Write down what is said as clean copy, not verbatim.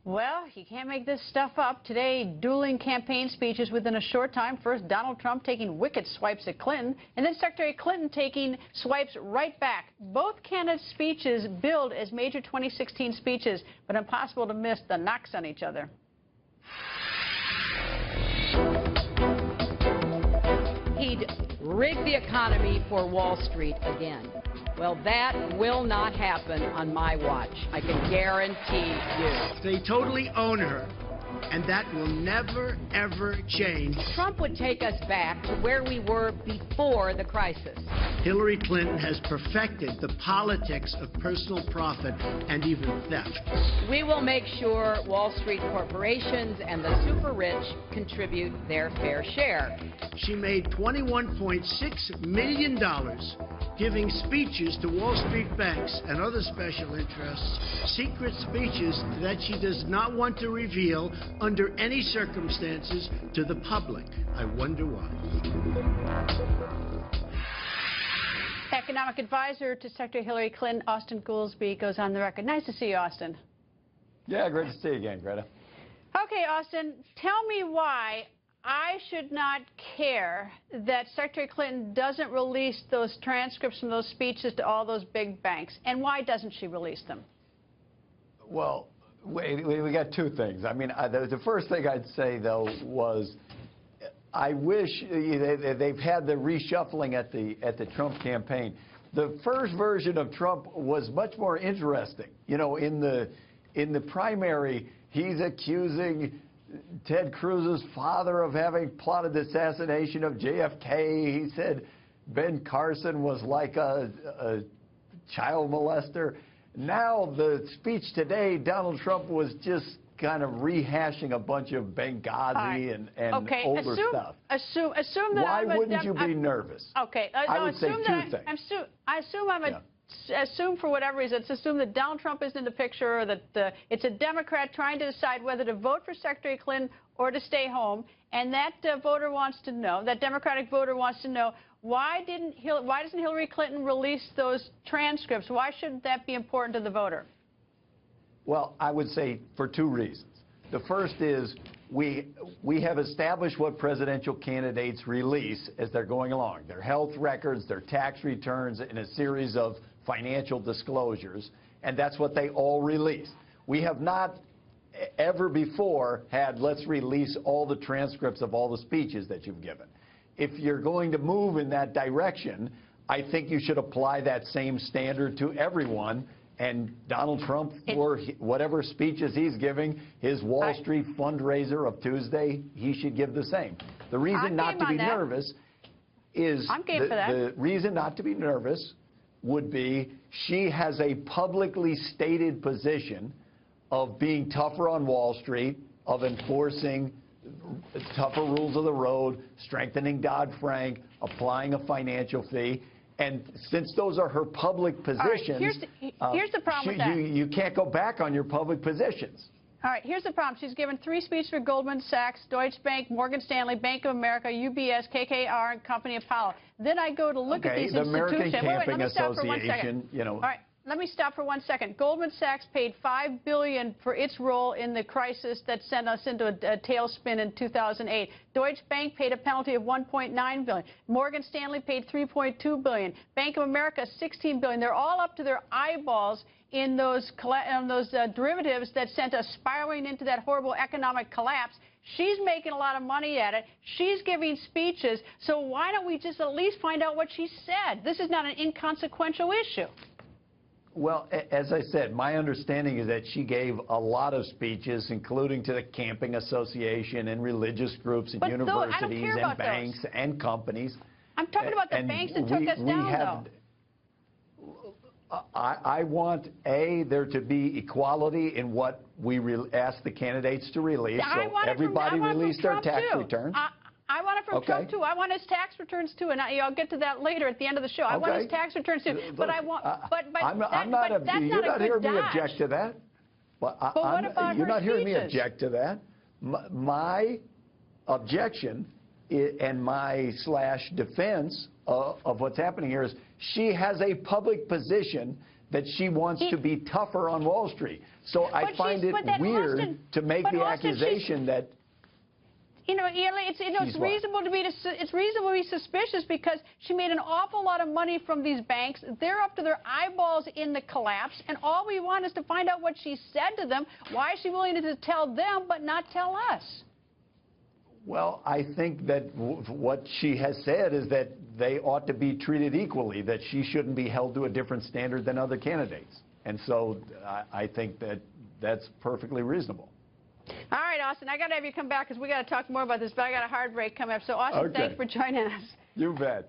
Well, you can't make this stuff up. Today, dueling campaign speeches within a short time. First, Donald Trump taking wicked swipes at Clinton, and then Secretary Clinton taking swipes right back. Both candidates' speeches billed as major 2016 speeches, but impossible to miss the knocks on each other. He'd rig the economy for Wall Street again. Well, that will not happen on my watch. I can guarantee you. They totally own her, and that will never, ever change. Trump would take us back to where we were before the crisis. Hillary Clinton has perfected the politics of personal profit and even theft. We will make sure Wall Street corporations and the super rich contribute their fair share. She made $21.6 million giving speeches to Wall Street banks and other special interests, secret speeches that she does not want to reveal under any circumstances to the public. I wonder why. Economic advisor to Secretary Hillary Clinton, Austan Goolsbee, goes on the record. Nice to see you, Austan. Yeah, great to see you again, Greta. Okay, Austan, tell me why I should not care that Secretary Clinton doesn't release those transcripts from those speeches to all those big banks, and why doesn't she release them? Well, we got two things. I mean, the first thing I'd say, though, was I wish they've had the reshuffling at the Trump campaign. The first version of Trump was much more interesting. You know, in the primary, he's accusing Ted Cruz's father of having plotted the assassination of JFK. He said Ben Carson was like a child molester. Now, the speech today, Donald Trump was just kind of rehashing a bunch of Benghazi and okay. older stuff. Assume that Why I'm wouldn't you be nervous? Okay. I would say two things. Assume for whatever reason, assume that Donald Trump isn't in the picture, or that it's a Democrat trying to decide whether to vote for Secretary Clinton or to stay home, and that voter wants to know, that Democratic voter wants to know, why doesn't Hillary Clinton release those transcripts? Why shouldn't that be important to the voter? Well, I would say for two reasons. The first is we have established what presidential candidates release as they're going along. Their health records, their tax returns, and a series of financial disclosures, and that's what they all release. We have not ever before had, let's release all the transcripts of all the speeches that you've given. If you're going to move in that direction, I think you should apply that same standard to everyone. And Donald Trump, for whatever speeches he's giving, his Wall Street fundraiser of Tuesday, he should give the same. The reason not to be nervous is the reason not to be nervous would be she has a publicly stated position of being tougher on Wall Street, of enforcing tougher rules of the road, strengthening Dodd-Frank, applying a financial fee. And since those are her public positions, here's the problem with that. You can't go back on your public positions. All right, here's the problem. She's given 3 speeches for Goldman Sachs, Deutsche Bank, Morgan Stanley, Bank of America, UBS, KKR, and Company Apollo. Then I go to look at these institutions. The American Camping Association, you know. All right, let me stop for 1 second. Goldman Sachs paid $5 billion for its role in the crisis that sent us into a tailspin in 2008. Deutsche Bank paid a penalty of $1.9 billion. Morgan Stanley paid $3.2 billion. Bank of America, $16 billion. They're all up to their eyeballs in those derivatives that sent us spiraling into that horrible economic collapse. She's making a lot of money at it. She's giving speeches. So why don't we just at least find out what she said? This is not an inconsequential issue. Well, as I said, my understanding is that she gave a lot of speeches, including to the Camping Association and religious groups and universities and banks and companies. I'm talking about the banks that took us down, though. I want, there to be equality in what we ask the candidates to release. So everybody released their tax returns. I want it from Trump, too. I want his tax returns, too. And I'll get to that later at the end of the show. I want his tax returns, too. But I want, you're not hearing me object to that. You're not hearing me object to that. My objection and my defense of what's happening here is she has a public position that she wants to be tougher on Wall Street. So I find it weird Austin, to make the accusation that. You know, it's reasonable to be suspicious because she made an awful lot of money from these banks. They're up to their eyeballs in the collapse, and all we want is to find out what she said to them. Why is she willing to tell them but not tell us? Well, I think that what she has said is that they ought to be treated equally, that she shouldn't be held to a different standard than other candidates. And so I think that that's perfectly reasonable. All right, Austin, I got to have you come back because we got to talk more about this, but I got a hard break coming up. So, Austin, thanks for joining us. You bet.